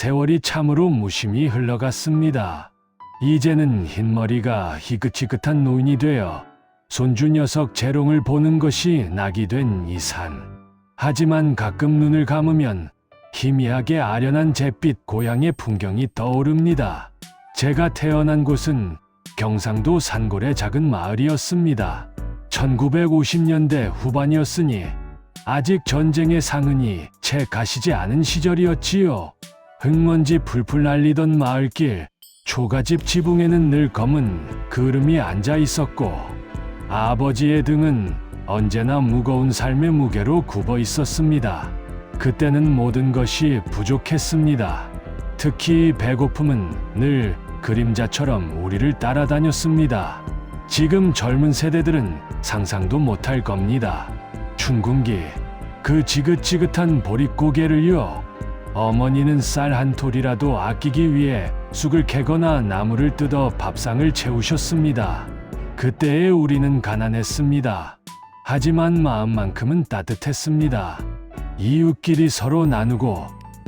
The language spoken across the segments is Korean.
세월이 참으로 무심히 흘러갔습니다. 이제는 흰머리가 희끗희끗한 노인이 되어 손주 녀석 재롱을 보는 것이 낙이 된 이 산. 하지만 가끔 눈을 감으면 희미하게 아련한 잿빛 고향의 풍경이 떠오릅니다. 제가 태어난 곳은 경상도 산골의 작은 마을이었습니다. 1950년대 후반이었으니 아직 전쟁의 상흔이 채 가시지 않은 시절이었지요. 흙먼지 풀풀 날리던 마을길, 초가집 지붕에는 늘 검은 그름이 앉아 있었고 아버지의 등은 언제나 무거운 삶의 무게로 굽어 있었습니다. 그때는 모든 것이 부족했습니다. 특히 배고픔은 늘 그림자처럼 우리를 따라다녔습니다. 지금 젊은 세대들은 상상도 못할 겁니다. 춘궁기, 그 지긋지긋한 보릿고개를요. 어머니는 쌀 한 톨이라도 아끼기 위해 쑥을 캐거나 나무를 뜯어 밥상을 채우셨습니다. 그때의 우리는 가난했습니다. 하지만 마음만큼은 따뜻했습니다. 이웃끼리 서로 나누고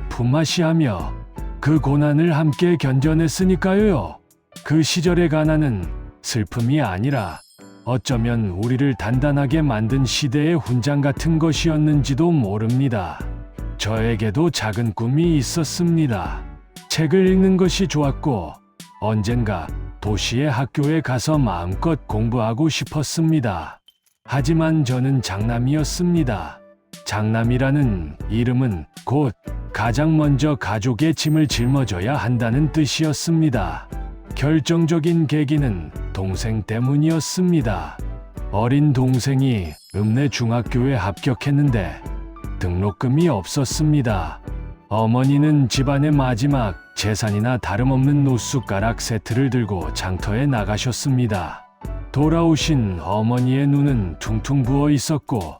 품앗이하며 그 고난을 함께 견뎌냈으니까요. 그 시절의 가난은 슬픔이 아니라 어쩌면 우리를 단단하게 만든 시대의 훈장 같은 것이었는지도 모릅니다. 저에게도 작은 꿈이 있었습니다. 책을 읽는 것이 좋았고 언젠가 도시의 학교에 가서 마음껏 공부하고 싶었습니다. 하지만 저는 장남이었습니다. 장남이라는 이름은 곧 가장 먼저 가족의 짐을 짊어져야 한다는 뜻이었습니다. 결정적인 계기는 동생 때문이었습니다. 어린 동생이 읍내 중학교에 합격했는데 등록금이 없었습니다. 어머니는 집안의 마지막 재산이나 다름없는 노숟가락 세트를 들고 장터에 나가셨습니다. 돌아오신 어머니의 눈은 퉁퉁 부어 있었고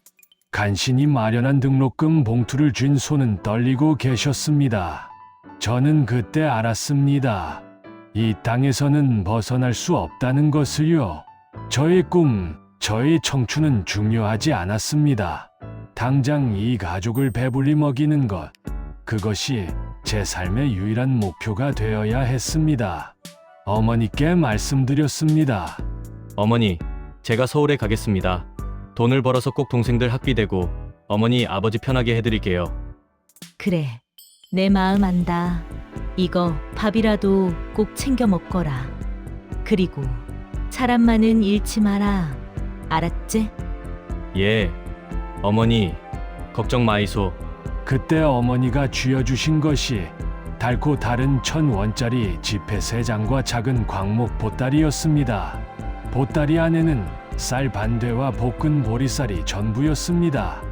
간신히 마련한 등록금 봉투를 쥔 손은 떨리고 계셨습니다. 저는 그때 알았습니다. 이 땅에서는 벗어날 수 없다는 것을요. 저의 꿈, 저의 청춘은 중요하지 않았습니다. 당장 이 가족을 배불리 먹이는 것, 그것이 제 삶의 유일한 목표가 되어야 했습니다. 어머니께 말씀드렸습니다. 어머니, 제가 서울에 가겠습니다. 돈을 벌어서 꼭 동생들 학비 대고 어머니 아버지 편하게 해드릴게요. 그래, 내 마음 안다. 이거 밥이라도 꼭 챙겨 먹거라. 그리고 사람만은 잃지 마라. 알았지? 예, 어머니 걱정 마이소. 그때 어머니가 쥐어주신 것이 달고 다른 1,000원짜리 지폐 3장과 작은 광목 보따리였습니다. 보따리 안에는 쌀 반대와 볶은 보리쌀이 전부였습니다.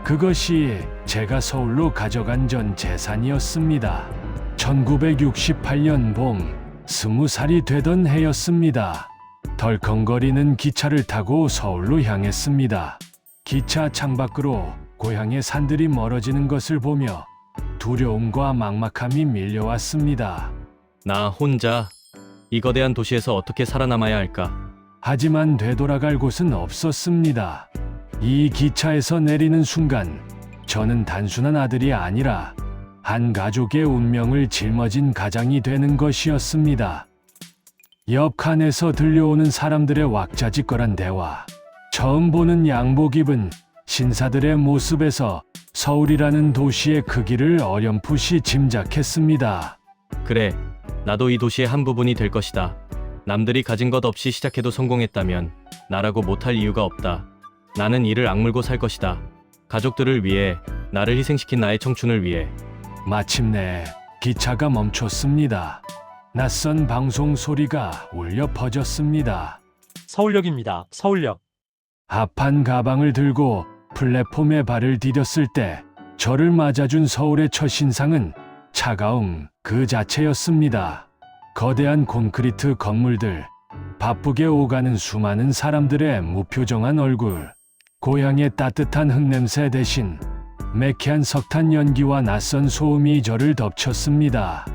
그것이 제가 서울로 가져간 전 재산이었습니다. 1968년 봄, 20살이 되던 해였습니다. 덜컹거리는 기차를 타고 서울로 향했습니다. 기차 창밖으로 고향의 산들이 멀어지는 것을 보며 두려움과 막막함이 밀려왔습니다. 나 혼자 이 거대한 도시에서 어떻게 살아남아야 할까? 하지만 되돌아갈 곳은 없었습니다. 이 기차에서 내리는 순간 저는 단순한 아들이 아니라 한 가족의 운명을 짊어진 가장이 되는 것이었습니다. 옆 칸에서 들려오는 사람들의 왁자지껄한 대화, 처음 보는 양복 입은 신사들의 모습에서 서울이라는 도시의 크기를 어렴풋이 짐작했습니다. 그래, 나도 이 도시의 한 부분이 될 것이다. 남들이 가진 것 없이 시작해도 성공했다면 나라고 못할 이유가 없다. 나는 이를 악물고 살 것이다. 가족들을 위해, 나를 희생시킨 나의 청춘을 위해. 마침내 기차가 멈췄습니다. 낯선 방송 소리가 울려 퍼졌습니다. 서울역입니다. 서울역. 합한 가방을 들고 플랫폼에 발을 디뎠을 때 저를 맞아준 서울의 첫 신상은 차가움 그 자체였습니다. 거대한 콘크리트 건물들, 바쁘게 오가는 수많은 사람들의 무표정한 얼굴, 고향의 따뜻한 흙냄새 대신 매캐한 석탄 연기와 낯선 소음이 저를 덮쳤습니다.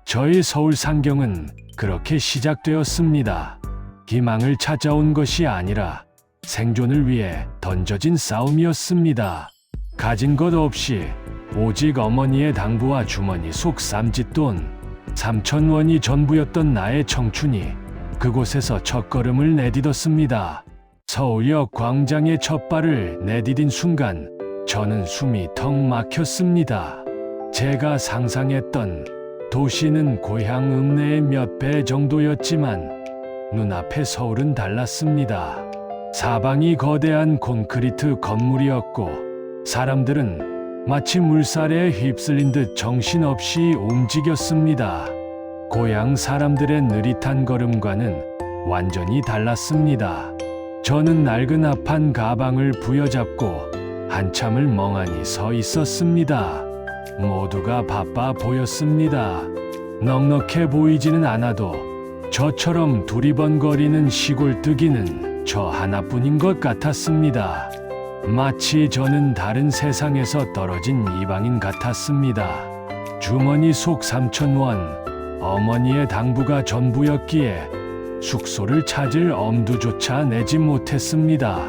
저의 서울 상경은 그렇게 시작되었습니다. 기망을 찾아온 것이 아니라 생존을 위해 던져진 싸움이었습니다. 가진 것 없이 오직 어머니의 당부와 주머니 속 쌈짓돈 3,000원이 전부였던 나의 청춘이 그곳에서 첫걸음을 내딛었습니다. 서울역 광장에 첫 발을 내디딘 순간 저는 숨이 턱 막혔습니다. 제가 상상했던 도시는 고향 읍내의 몇 배 정도였지만 눈앞의 서울은 달랐습니다. 사방이 거대한 콘크리트 건물이었고 사람들은 마치 물살에 휩쓸린 듯 정신없이 움직였습니다. 고향 사람들의 느릿한 걸음과는 완전히 달랐습니다. 저는 낡은 합판 가방을 부여잡고 한참을 멍하니 서 있었습니다. 모두가 바빠 보였습니다. 넉넉해 보이지는 않아도 저처럼 두리번거리는 시골뜨기는 저 하나뿐인 것 같았습니다. 마치 저는 다른 세상에서 떨어진 이방인 같았습니다. 주머니 속 3,000원, 어머니의 당부가 전부였기에 숙소를 찾을 엄두조차 내지 못했습니다.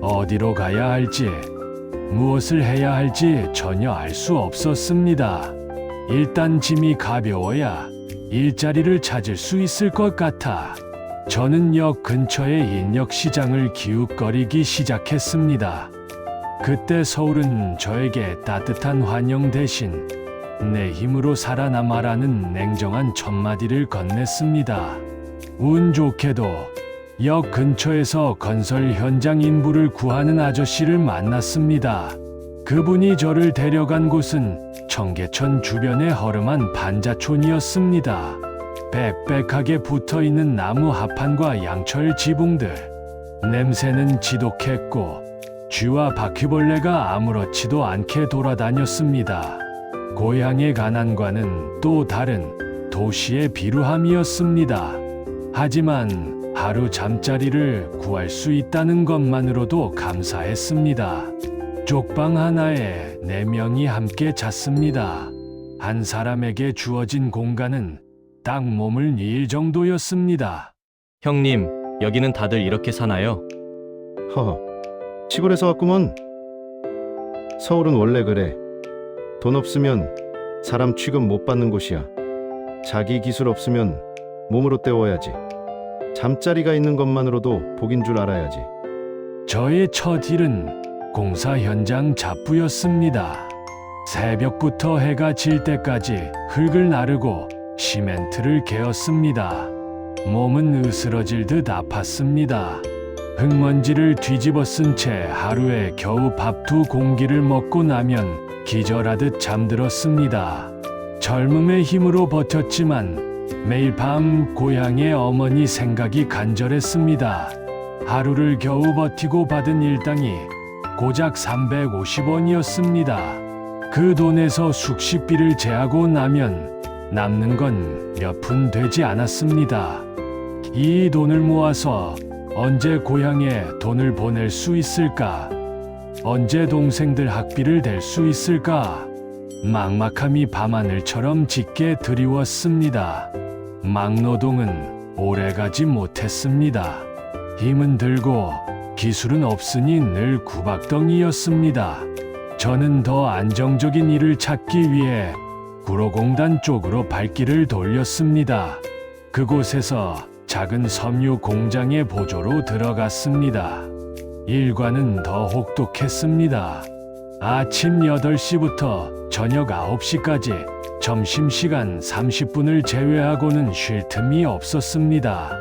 어디로 가야 할지, 무엇을 해야 할지 전혀 알 수 없었습니다. 일단 짐이 가벼워야 일자리를 찾을 수 있을 것 같아 저는 역 근처의 인력시장을 기웃거리기 시작했습니다. 그때 서울은 저에게 따뜻한 환영 대신 내 힘으로 살아남아라는 냉정한 첫마디를 건넸습니다. 운 좋게도 역 근처에서 건설 현장 인부를 구하는 아저씨를 만났습니다. 그분이 저를 데려간 곳은 청계천 주변의 허름한 반자촌이었습니다. 빽빽하게 붙어있는 나무 합판과 양철 지붕들. 냄새는 지독했고 쥐와 바퀴벌레가 아무렇지도 않게 돌아다녔습니다. 고향의 가난과는 또 다른 도시의 비루함이었습니다. 하지만 하루 잠자리를 구할 수 있다는 것만으로도 감사했습니다. 쪽방 하나에 4명이 함께 잤습니다. 한 사람에게 주어진 공간은 딱 몸을 닐 정도였습니다. 형님, 여기는 다들 이렇게 사나요? 허허, 시골에서 왔구먼. 서울은 원래 그래. 돈 없으면 사람 취급 못 받는 곳이야. 자기 기술 없으면 몸으로 때워야지. 잠자리가 있는 것만으로도 복인 줄 알아야지. 저의 첫 일은 공사 현장 잡부였습니다. 새벽부터 해가 질 때까지 흙을 나르고 시멘트를 개었습니다. 몸은 으스러질 듯 아팠습니다. 흙먼지를 뒤집어 쓴 채 하루에 겨우 밥 2공기를 먹고 나면 기절하듯 잠들었습니다. 젊음의 힘으로 버텼지만 매일 밤 고향의 어머니 생각이 간절했습니다. 하루를 겨우 버티고 받은 일당이 고작 350원이었습니다. 그 돈에서 숙식비를 제하고 나면 남는 건 몇 푼 되지 않았습니다. 이 돈을 모아서 언제 고향에 돈을 보낼 수 있을까? 언제 동생들 학비를 댈 수 있을까? 막막함이 밤하늘처럼 짙게 드리웠습니다. 막노동은 오래가지 못했습니다. 힘은 들고 기술은 없으니 늘 구박덩이였습니다. 저는 더 안정적인 일을 찾기 위해 구로공단 쪽으로 발길을 돌렸습니다. 그곳에서 작은 섬유 공장의 보조로 들어갔습니다. 일과는 더 혹독했습니다. 아침 8시부터 저녁 9시까지 점심시간 30분을 제외하고는 쉴 틈이 없었습니다.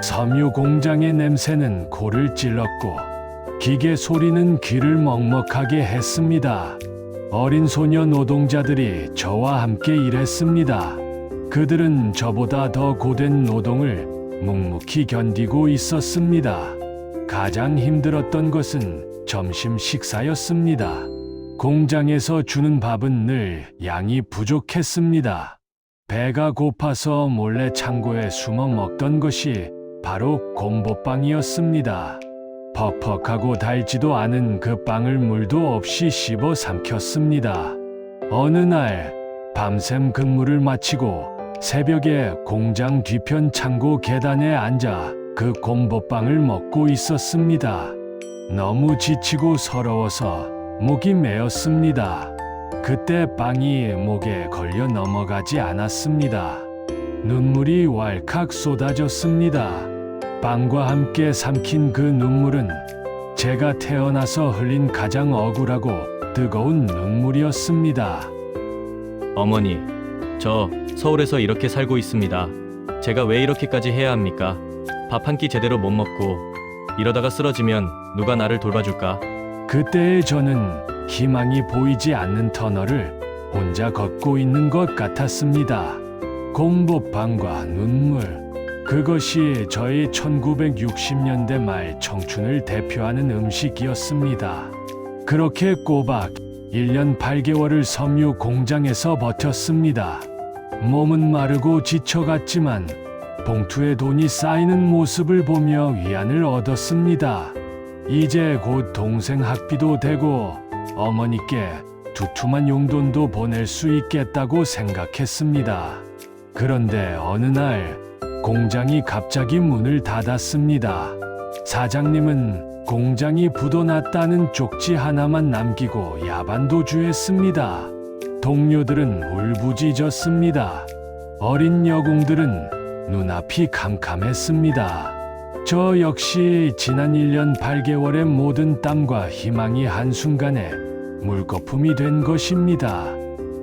섬유 공장의 냄새는 코를 찔렀고 기계 소리는 귀를 먹먹하게 했습니다. 어린 소녀 노동자들이 저와 함께 일했습니다. 그들은 저보다 더 고된 노동을 묵묵히 견디고 있었습니다. 가장 힘들었던 것은 점심 식사였습니다. 공장에서 주는 밥은 늘 양이 부족했습니다. 배가 고파서 몰래 창고에 숨어 먹던 것이 바로 곰보빵이었습니다. 퍽퍽하고 달지도 않은 그 빵을 물도 없이 씹어 삼켰습니다. 어느 날 밤샘 근무를 마치고 새벽에 공장 뒤편 창고 계단에 앉아 그 곰보빵을 먹고 있었습니다. 너무 지치고 서러워서 목이 메었습니다. 그때 빵이 목에 걸려 넘어가지 않았습니다. 눈물이 왈칵 쏟아졌습니다. 빵과 함께 삼킨 그 눈물은 제가 태어나서 흘린 가장 억울하고 뜨거운 눈물이었습니다. 어머니, 저 서울에서 이렇게 살고 있습니다. 제가 왜 이렇게까지 해야 합니까? 밥 한 끼 제대로 못 먹고 이러다가 쓰러지면 누가 나를 돌봐줄까? 그때의 저는 희망이 보이지 않는 터널을 혼자 걷고 있는 것 같았습니다. 곰보빵과 눈물, 그것이 저의 1960년대 말 청춘을 대표하는 음식이었습니다. 그렇게 꼬박 1년 8개월을 섬유 공장에서 버텼습니다. 몸은 마르고 지쳐갔지만 봉투에 돈이 쌓이는 모습을 보며 위안을 얻었습니다. 이제 곧 동생 학비도 되고 어머니께 두툼한 용돈도 보낼 수 있겠다고 생각했습니다. 그런데 어느 날 공장이 갑자기 문을 닫았습니다. 사장님은 공장이 부도났다는 쪽지 하나만 남기고 야반도주했습니다. 동료들은 울부짖었습니다. 어린 여공들은 눈앞이 캄캄했습니다. 저 역시 지난 1년 8개월의 모든 땀과 희망이 한순간에 물거품이 된 것입니다.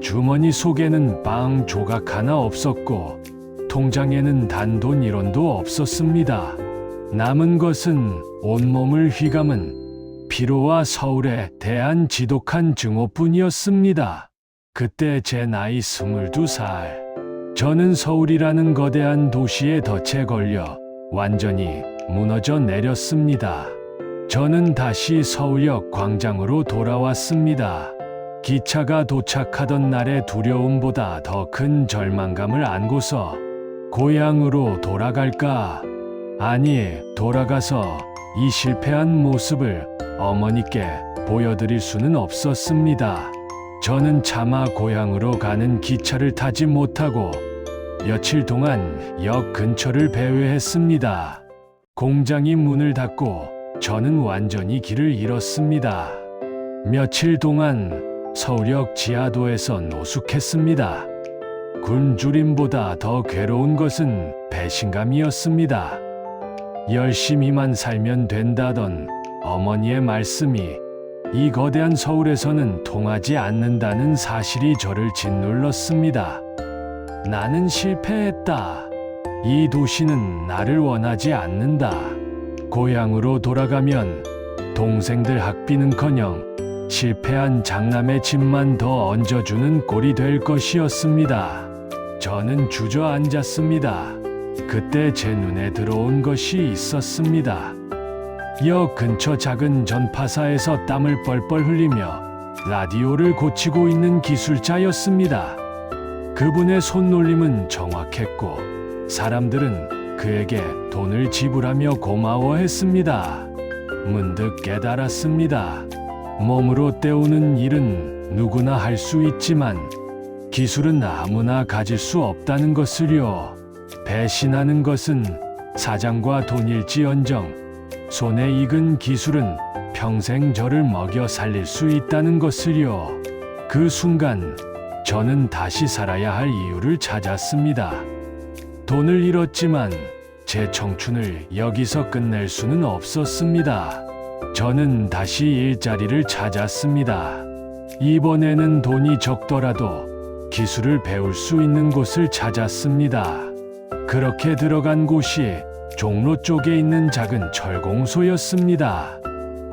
주머니 속에는 빵 조각 하나 없었고 통장에는 단돈 1원도 없었습니다. 남은 것은 온몸을 휘감은 피로와 서울에 대한 지독한 증오뿐이었습니다. 그때 제 나이 22살. 저는 서울이라는 거대한 도시의 덫에 걸려 완전히 무너져 내렸습니다. 저는 다시 서울역 광장으로 돌아왔습니다. 기차가 도착하던 날의 두려움보다 더 큰 절망감을 안고서 고향으로 돌아갈까? 아니, 돌아가서 이 실패한 모습을 어머니께 보여드릴 수는 없었습니다. 저는 차마 고향으로 가는 기차를 타지 못하고 며칠 동안 역 근처를 배회했습니다. 공장이 문을 닫고 저는 완전히 길을 잃었습니다. 며칠 동안 서울역 지하도에서 노숙했습니다. 굶주림보다 더 괴로운 것은 배신감이었습니다. 열심히만 살면 된다던 어머니의 말씀이 이 거대한 서울에서는 통하지 않는다는 사실이 저를 짓눌렀습니다. 나는 실패했다. 이 도시는 나를 원하지 않는다. 고향으로 돌아가면 동생들 학비는커녕 실패한 장남의 짐만 더 얹어주는 꼴이 될 것이었습니다. 저는 주저앉았습니다. 그때 제 눈에 들어온 것이 있었습니다. 역 근처 작은 전파사에서 땀을 뻘뻘 흘리며 라디오를 고치고 있는 기술자였습니다. 그분의 손놀림은 정확했고 사람들은 그에게 돈을 지불하며 고마워했습니다. 문득 깨달았습니다. 몸으로 때우는 일은 누구나 할 수 있지만 기술은 아무나 가질 수 없다는 것을요. 배신하는 것은 사장과 돈일지언정 손에 익은 기술은 평생 저를 먹여 살릴 수 있다는 것을요. 그 순간 저는 다시 살아야 할 이유를 찾았습니다. 돈을 잃었지만 제 청춘을 여기서 끝낼 수는 없었습니다. 저는 다시 일자리를 찾았습니다. 이번에는 돈이 적더라도 기술을 배울 수 있는 곳을 찾았습니다. 그렇게 들어간 곳이 종로 쪽에 있는 작은 철공소였습니다.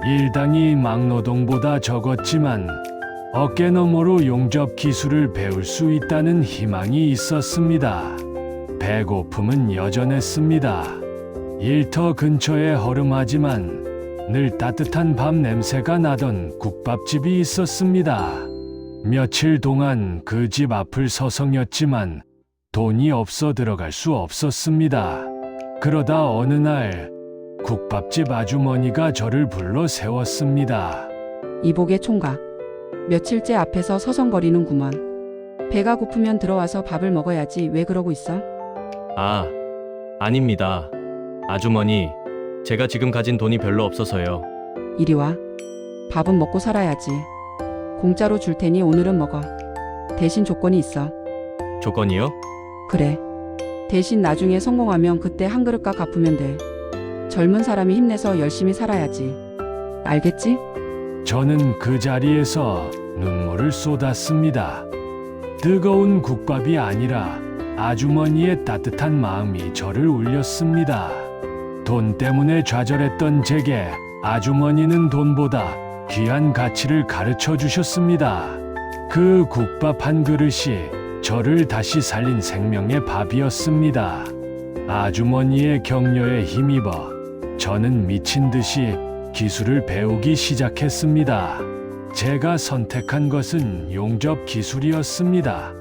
일당이 막노동보다 적었지만 어깨너머로 용접 기술을 배울 수 있다는 희망이 있었습니다. 배고픔은 여전했습니다. 일터 근처에 허름하지만 늘 따뜻한 밥 냄새가 나던 국밥집이 있었습니다. 며칠 동안 그 집 앞을 서성였지만 돈이 없어 들어갈 수 없었습니다. 그러다 어느 날 국밥집 아주머니가 저를 불러 세웠습니다. 이복의 총각. 며칠째 앞에서 서성거리는구먼. 배가 고프면 들어와서 밥을 먹어야지 왜 그러고 있어? 아, 아닙니다. 아주머니, 제가 지금 가진 돈이 별로 없어서요. 이리 와. 밥은 먹고 살아야지. 공짜로 줄 테니 오늘은 먹어. 대신 조건이 있어. 조건이요? 그래. 대신 나중에 성공하면 그때 한 그릇값 갚으면 돼. 젊은 사람이 힘내서 열심히 살아야지. 알겠지? 저는 그 자리에서 눈물을 쏟았습니다. 뜨거운 국밥이 아니라 아주머니의 따뜻한 마음이 저를 울렸습니다. 돈 때문에 좌절했던 제게 아주머니는 돈보다 귀한 가치를 가르쳐 주셨습니다. 그 국밥 한 그릇이 저를 다시 살린 생명의 밥이었습니다. 아주머니의 격려에 힘입어 저는 미친 듯이 기술을 배우기 시작했습니다. 제가 선택한 것은 용접 기술이었습니다.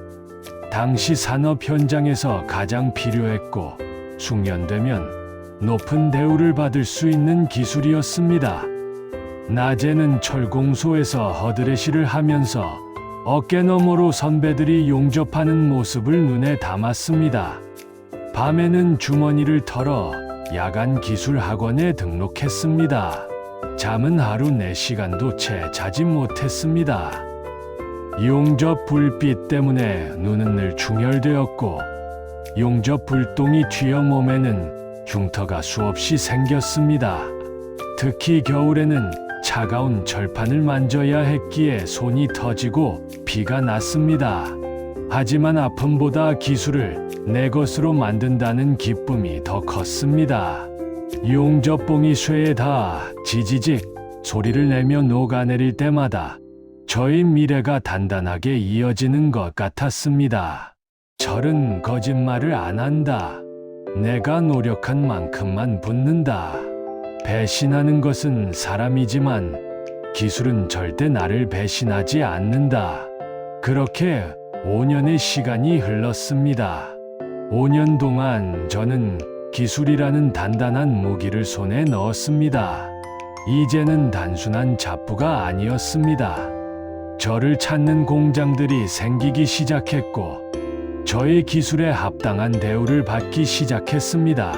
당시 산업 현장에서 가장 필요했고 숙련되면 높은 대우를 받을 수 있는 기술이었습니다. 낮에는 철공소에서 허드레시를 하면서 어깨너머로 선배들이 용접하는 모습을 눈에 담았습니다. 밤에는 주머니를 털어 야간 기술 학원에 등록했습니다. 잠은 하루 4시간도 채 자지 못했습니다. 용접 불빛 때문에 눈은 늘 충혈되었고 용접 불똥이 튀어 몸에는 흉터가 수없이 생겼습니다. 특히 겨울에는 차가운 철판을 만져야 했기에 손이 터지고 피가 났습니다. 하지만 아픔보다 기술을 내 것으로 만든다는 기쁨이 더 컸습니다. 용접봉이 쇠에 닿아 지지직 소리를 내며 녹아내릴 때마다 저의 미래가 단단하게 이어지는 것 같았습니다. 철은 거짓말을 안 한다. 내가 노력한 만큼만 붙는다. 배신하는 것은 사람이지만 기술은 절대 나를 배신하지 않는다. 그렇게 5년의 시간이 흘렀습니다. 5년 동안 저는 기술이라는 단단한 무기를 손에 넣었습니다. 이제는 단순한 잡부가 아니었습니다. 저를 찾는 공장들이 생기기 시작했고 저의 기술에 합당한 대우를 받기 시작했습니다.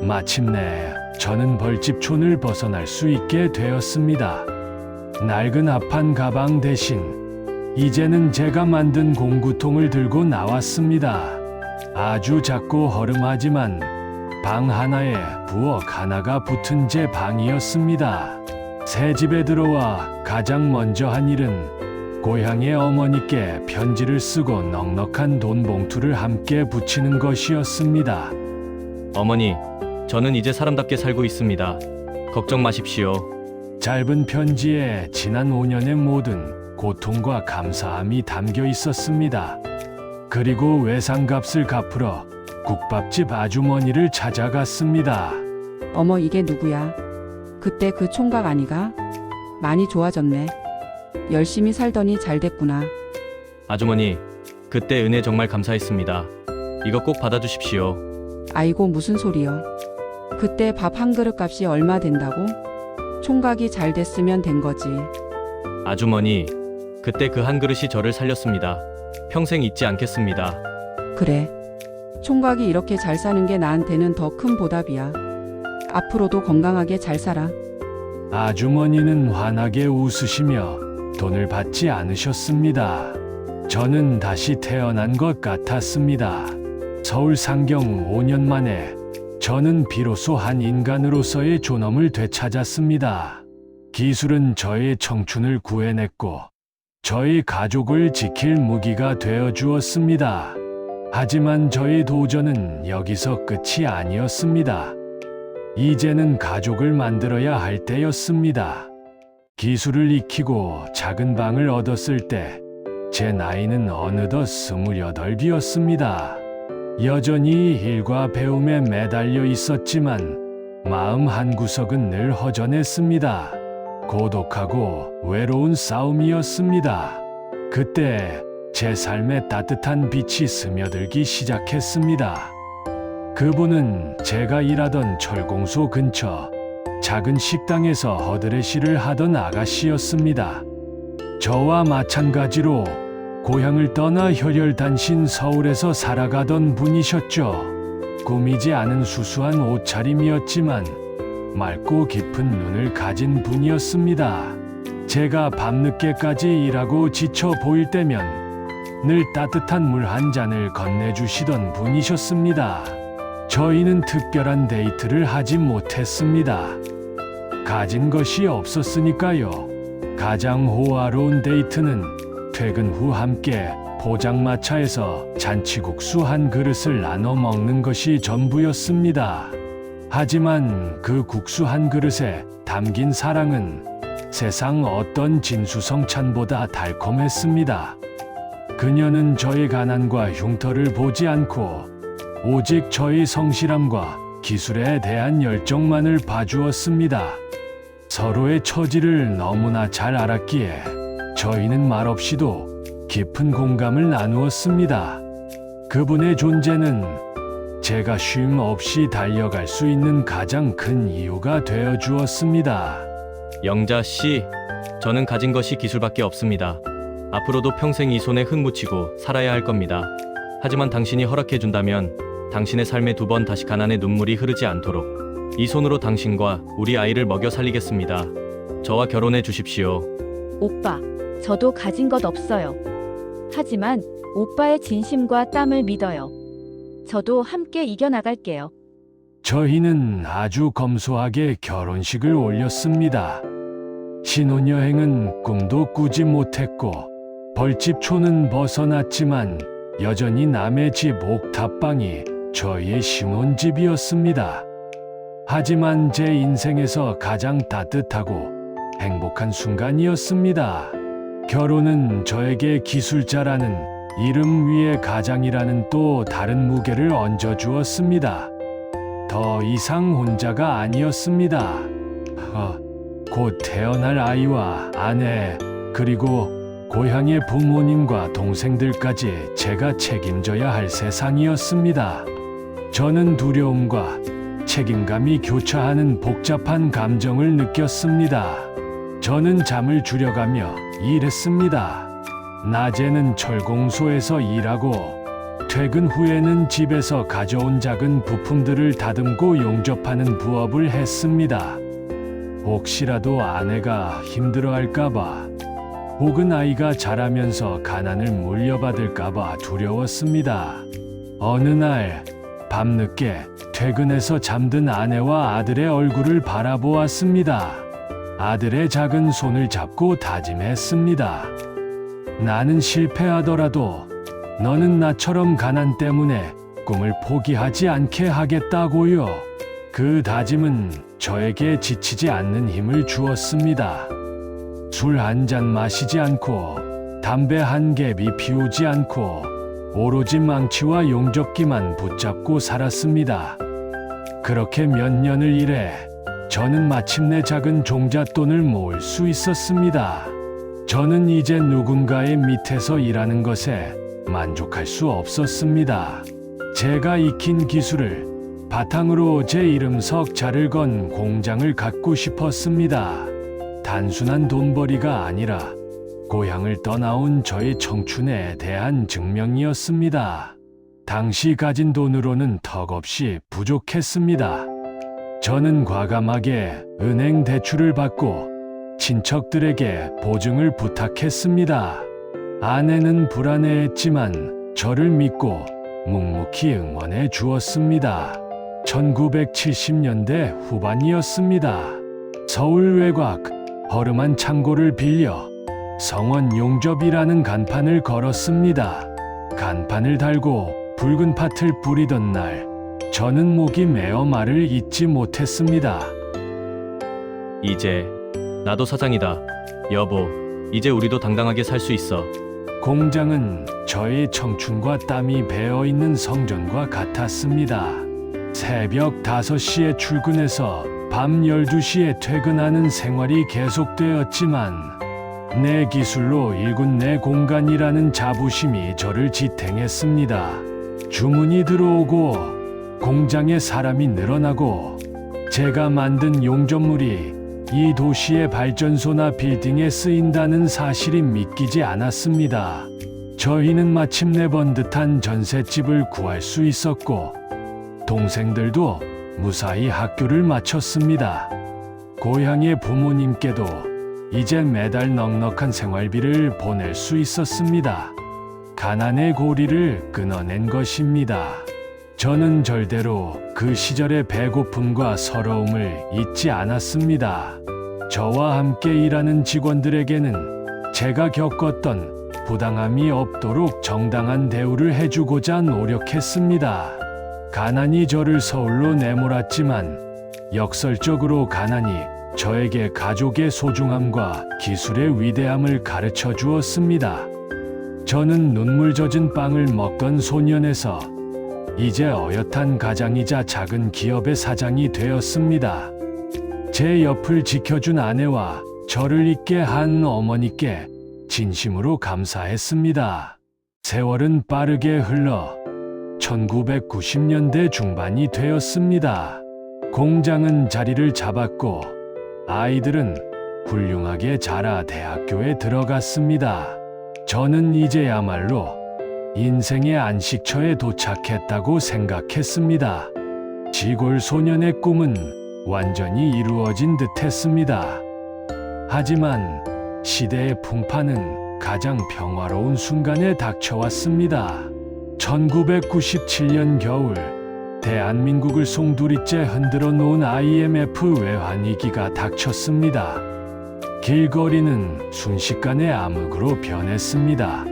마침내 저는 벌집촌을 벗어날 수 있게 되었습니다. 낡은 합판 가방 대신 이제는 제가 만든 공구통을 들고 나왔습니다. 아주 작고 허름하지만 방 하나에 부엌 하나가 붙은 제 방이었습니다. 새 집에 들어와 가장 먼저 한 일은 고향의 어머니께 편지를 쓰고 넉넉한 돈 봉투를 함께 붙이는 것이었습니다. 어머니, 저는 이제 사람답게 살고 있습니다. 걱정 마십시오. 짧은 편지에 지난 5년의 모든 고통과 감사함이 담겨 있었습니다. 그리고 외상값을 갚으러 국밥집 아주머니를 찾아갔습니다. 어머, 이게 누구야? 그때 그 총각 아니가? 많이 좋아졌네. 열심히 살더니 잘 됐구나. 아주머니, 그때 은혜 정말 감사했습니다. 이거 꼭 받아주십시오. 아이고, 무슨 소리여. 그때 밥 한 그릇 값이 얼마 된다고? 총각이 잘 됐으면 된 거지. 아주머니, 그때 그 한 그릇이 저를 살렸습니다. 평생 잊지 않겠습니다. 그래. 총각이 이렇게 잘 사는 게 나한테는 더 큰 보답이야. 앞으로도 건강하게 잘 살아. 아주머니는 환하게 웃으시며 돈을 받지 않으셨습니다. 저는 다시 태어난 것 같았습니다. 서울 상경 5년 만에 저는 비로소 한 인간으로서의 존엄을 되찾았습니다. 기술은 저의 청춘을 구해냈고 저희 가족을 지킬 무기가 되어 주었습니다. 하지만 저의 도전은 여기서 끝이 아니었습니다. 이제는 가족을 만들어야 할 때였습니다. 기술을 익히고 작은 방을 얻었을 때 제 나이는 어느덧 28이었습니다. 여전히 일과 배움에 매달려 있었지만 마음 한구석은 늘 허전했습니다. 고독하고 외로운 싸움이었습니다. 그때 제 삶에 따뜻한 빛이 스며들기 시작했습니다. 그분은 제가 일하던 철공소 근처 작은 식당에서 허드레시를 하던 아가씨였습니다. 저와 마찬가지로 고향을 떠나 혈혈단신 서울에서 살아가던 분이셨죠. 꾸미지 않은 수수한 옷차림이었지만 맑고 깊은 눈을 가진 분이었습니다. 제가 밤늦게까지 일하고 지쳐 보일 때면 늘 따뜻한 물 한 잔을 건네주시던 분이셨습니다. 저희는 특별한 데이트를 하지 못했습니다. 가진 것이 없었으니까요. 가장 호화로운 데이트는 퇴근 후 함께 포장마차에서 잔치국수 한 그릇을 나눠 먹는 것이 전부였습니다. 하지만 그 국수 한 그릇에 담긴 사랑은 세상 어떤 진수성찬보다 달콤했습니다. 그녀는 저의 가난과 흉터를 보지 않고 오직 저의 성실함과 기술에 대한 열정만을 봐주었습니다. 서로의 처지를 너무나 잘 알았기에 저희는 말없이도 깊은 공감을 나누었습니다. 그분의 존재는 제가 쉼 없이 달려갈 수 있는 가장 큰 이유가 되어 주었습니다. 영자 씨, 저는 가진 것이 기술밖에 없습니다. 앞으로도 평생 이 손에 흙 묻히고 살아야 할 겁니다. 하지만 당신이 허락해 준다면 당신의 삶에 두 번 다시 가난의 눈물이 흐르지 않도록 이 손으로 당신과 우리 아이를 먹여 살리겠습니다. 저와 결혼해 주십시오. 오빠, 저도 가진 것 없어요. 하지만 오빠의 진심과 땀을 믿어요. 저도 함께 이겨나갈게요. 저희는 아주 검소하게 결혼식을 올렸습니다. 신혼여행은 꿈도 꾸지 못했고 벌집촌은 벗어났지만 여전히 남의 집 옥탑방이 저희의 신혼집이었습니다. 하지만 제 인생에서 가장 따뜻하고 행복한 순간이었습니다. 결혼은 저에게 기술자라는 이름 위에 가장이라는 또 다른 무게를 얹어주었습니다. 더 이상 혼자가 아니었습니다. 곧 태어날 아이와 아내, 그리고 고향의 부모님과 동생들까지 제가 책임져야 할 세상이었습니다. 저는 두려움과 책임감이 교차하는 복잡한 감정을 느꼈습니다. 저는 잠을 줄여가며 일했습니다. 낮에는 철공소에서 일하고 퇴근 후에는 집에서 가져온 작은 부품들을 다듬고 용접하는 부업을 했습니다. 혹시라도 아내가 힘들어할까봐 혹은 아이가 자라면서 가난을 물려받을까봐 두려웠습니다. 어느 날 밤늦게 퇴근해서 잠든 아내와 아들의 얼굴을 바라보았습니다. 아들의 작은 손을 잡고 다짐했습니다. 나는 실패하더라도 너는 나처럼 가난 때문에 꿈을 포기하지 않게 하겠다고요. 그 다짐은 저에게 지치지 않는 힘을 주었습니다. 술 한 잔 마시지 않고 담배 한 개비 피우지 않고 오로지 망치와 용접기만 붙잡고 살았습니다. 그렇게 몇 년을 일해 저는 마침내 작은 종잣돈을 모을 수 있었습니다. 저는 이제 누군가의 밑에서 일하는 것에 만족할 수 없었습니다. 제가 익힌 기술을 바탕으로 제 이름 석자를 건 공장을 갖고 싶었습니다. 단순한 돈벌이가 아니라 고향을 떠나온 저의 청춘에 대한 증명이었습니다. 당시 가진 돈으로는 턱없이 부족했습니다. 저는 과감하게 은행 대출을 받고 친척들에게 보증을 부탁했습니다. 아내는 불안해했지만 저를 믿고 묵묵히 응원해 주었습니다. 1970년대 후반이었습니다. 서울 외곽 허름한 창고를 빌려 성원 용접이라는 간판을 걸었습니다. 간판을 달고 붉은 팥을 뿌리던 날, 저는 목이 메어 말을 잇지 못했습니다. 이제 나도 사장이다. 여보, 이제 우리도 당당하게 살 수 있어. 공장은 저의 청춘과 땀이 배어있는 성전과 같았습니다. 새벽 5시에 출근해서 밤 12시에 퇴근하는 생활이 계속되었지만 내 기술로 일군 내 공간이라는 자부심이 저를 지탱했습니다. 주문이 들어오고 공장에 사람이 늘어나고 제가 만든 용접물이 이 도시의 발전소나 빌딩에 쓰인다는 사실이 믿기지 않았습니다. 저희는 마침내 번듯한 전셋집을 구할 수 있었고 동생들도 무사히 학교를 마쳤습니다. 고향의 부모님께도 이제 매달 넉넉한 생활비를 보낼 수 있었습니다. 가난의 고리를 끊어낸 것입니다. 저는 절대로 그 시절의 배고픔과 서러움을 잊지 않았습니다. 저와 함께 일하는 직원들에게는 제가 겪었던 부당함이 없도록 정당한 대우를 해주고자 노력했습니다. 가난이 저를 서울로 내몰았지만 역설적으로 가난이 저에게 가족의 소중함과 기술의 위대함을 가르쳐 주었습니다. 저는 눈물 젖은 빵을 먹던 소년에서 이제 어엿한 가장이자 작은 기업의 사장이 되었습니다. 제 옆을 지켜준 아내와 저를 있게 한 어머니께 진심으로 감사했습니다. 세월은 빠르게 흘러 1990년대 중반이 되었습니다. 공장은 자리를 잡았고 아이들은 훌륭하게 자라 대학교에 들어갔습니다. 저는 이제야말로 인생의 안식처에 도착했다고 생각했습니다. 시골 소년의 꿈은 완전히 이루어진 듯했습니다. 하지만 시대의 풍파는 가장 평화로운 순간에 닥쳐왔습니다. 1997년 겨울, 대한민국을 송두리째 흔들어 놓은 IMF 외환위기가 닥쳤습니다. 길거리는 순식간에 암흑으로 변했습니다.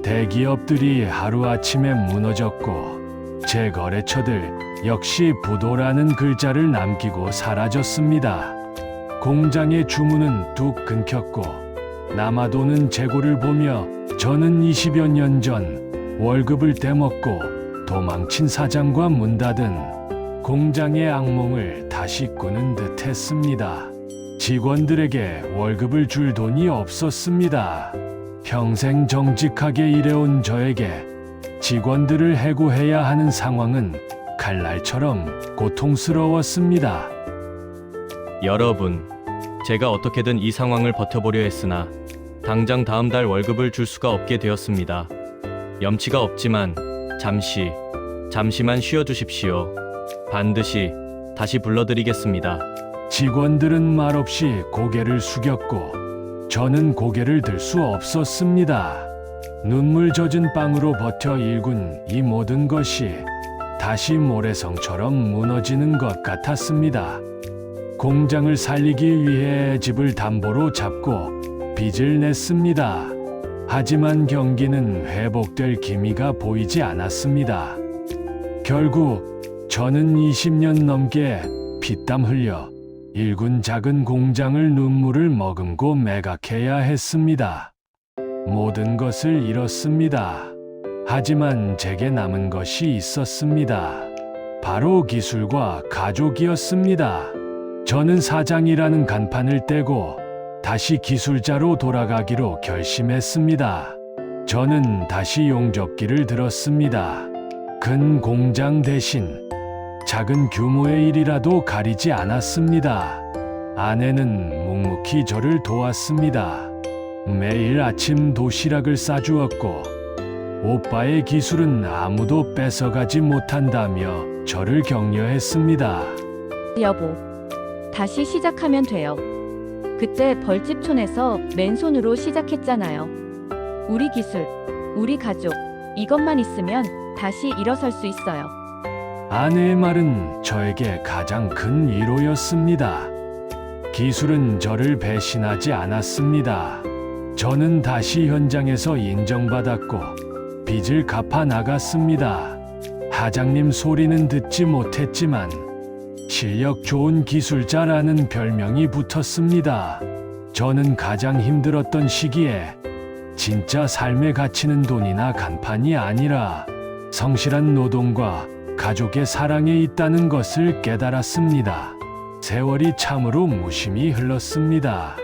대기업들이 하루아침에 무너졌고 제 거래처들 역시 부도라는 글자를 남기고 사라졌습니다. 공장의 주문은 뚝 끊겼고 남아도는 재고를 보며 저는 20여 년 전 월급을 떼먹고 도망친 사장과 문 닫은 공장의 악몽을 다시 꾸는 듯 했습니다. 직원들에게 월급을 줄 돈이 없었습니다. 평생 정직하게 일해온 저에게 직원들을 해고해야 하는 상황은 칼날처럼 고통스러웠습니다. 여러분, 제가 어떻게든 이 상황을 버텨보려 했으나 당장 다음 달 월급을 줄 수가 없게 되었습니다. 염치가 없지만 잠시만 쉬어주십시오. 반드시 다시 불러드리겠습니다. 직원들은 말없이 고개를 숙였고 저는 고개를 들 수 없었습니다. 눈물 젖은 빵으로 버텨 일군 이 모든 것이 다시 모래성처럼 무너지는 것 같았습니다. 공장을 살리기 위해 집을 담보로 잡고 빚을 냈습니다. 하지만 경기는 회복될 기미가 보이지 않았습니다. 결국 저는 20년 넘게 피땀 흘려 일군 작은 공장을 눈물을 머금고 매각해야 했습니다. 모든 것을 잃었습니다. 하지만 제게 남은 것이 있었습니다. 바로 기술과 가족이었습니다. 저는 사장이라는 간판을 떼고 다시 기술자로 돌아가기로 결심했습니다. 저는 다시 용접기를 들었습니다. 큰 공장 대신 작은 규모의 일이라도 가리지 않았습니다. 아내는 묵묵히 저를 도왔습니다. 매일 아침 도시락을 싸주었고 오빠의 기술은 아무도 뺏어가지 못한다며 저를 격려했습니다. 여보, 다시 시작하면 돼요. 그때 벌집촌에서 맨손으로 시작했잖아요. 우리 기술, 우리 가족, 이것만 있으면 다시 일어설 수 있어요. 아내의 말은 저에게 가장 큰 위로였습니다. 기술은 저를 배신하지 않았습니다. 저는 다시 현장에서 인정받았고 빚을 갚아 나갔습니다. 사장님 소리는 듣지 못했지만 실력 좋은 기술자라는 별명이 붙었습니다. 저는 가장 힘들었던 시기에 진짜 삶의 가치는 돈이나 간판이 아니라 성실한 노동과 가족의 사랑에 있다는 것을 깨달았습니다. 세월이 참으로 무심히 흘렀습니다.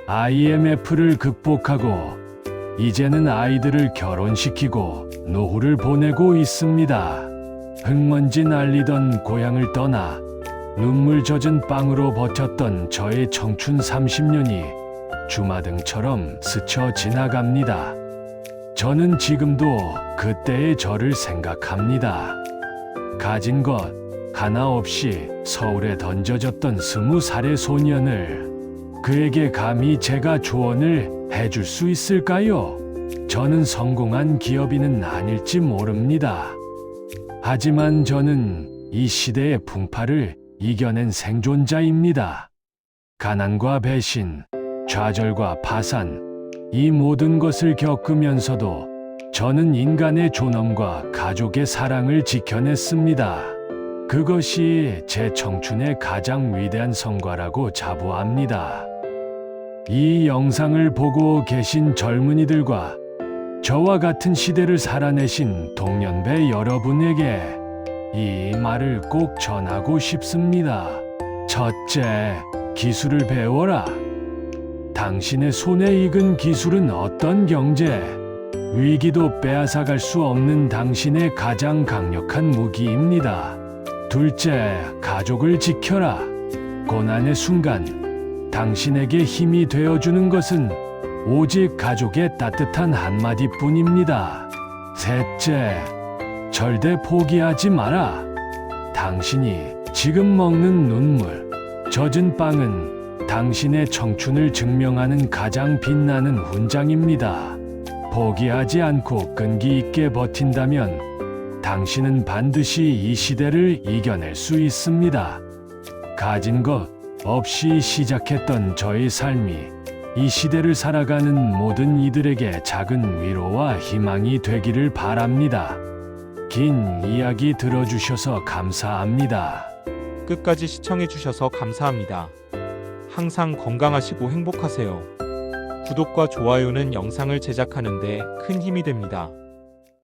IMF를 극복하고 이제는 아이들을 결혼시키고 노후를 보내고 있습니다. 흙먼지 날리던 고향을 떠나 눈물 젖은 빵으로 버텼던 저의 청춘 30년이 주마등처럼 스쳐 지나갑니다. 저는 지금도 그때의 저를 생각합니다. 가진 것 하나 없이 서울에 던져졌던 20살의 소년을 그에게 감히 제가 조언을 해줄 수 있을까요? 저는 성공한 기업인은 아닐지 모릅니다. 하지만 저는 이 시대의 풍파를 이겨낸 생존자입니다. 가난과 배신, 좌절과 파산, 이 모든 것을 겪으면서도 저는 인간의 존엄과 가족의 사랑을 지켜냈습니다. 그것이 제 청춘의 가장 위대한 성과라고 자부합니다. 이 영상을 보고 계신 젊은이들과 저와 같은 시대를 살아내신 동년배 여러분에게 이 말을 꼭 전하고 싶습니다. 첫째, 기술을 배워라. 당신의 손에 익은 기술은 어떤 경제, 위기도 빼앗아갈 수 없는 당신의 가장 강력한 무기입니다. 둘째, 가족을 지켜라. 고난의 순간, 당신에게 힘이 되어주는 것은 오직 가족의 따뜻한 한마디뿐입니다. 셋째, 절대 포기하지 마라. 당신이 지금 먹는 눈물, 젖은 빵은 당신의 청춘을 증명하는 가장 빛나는 훈장입니다. 포기하지 않고 끈기 있게 버틴다면 당신은 반드시 이 시대를 이겨낼 수 있습니다. 가진 것 없이 시작했던 저의 삶이 이 시대를 살아가는 모든 이들에게 작은 위로와 희망이 되기를 바랍니다. 긴 이야기 들어주셔서 감사합니다. 끝까지 시청해주셔서 감사합니다. 항상 건강하시고 행복하세요. 구독과 좋아요는 영상을 제작하는 데 큰 힘이 됩니다.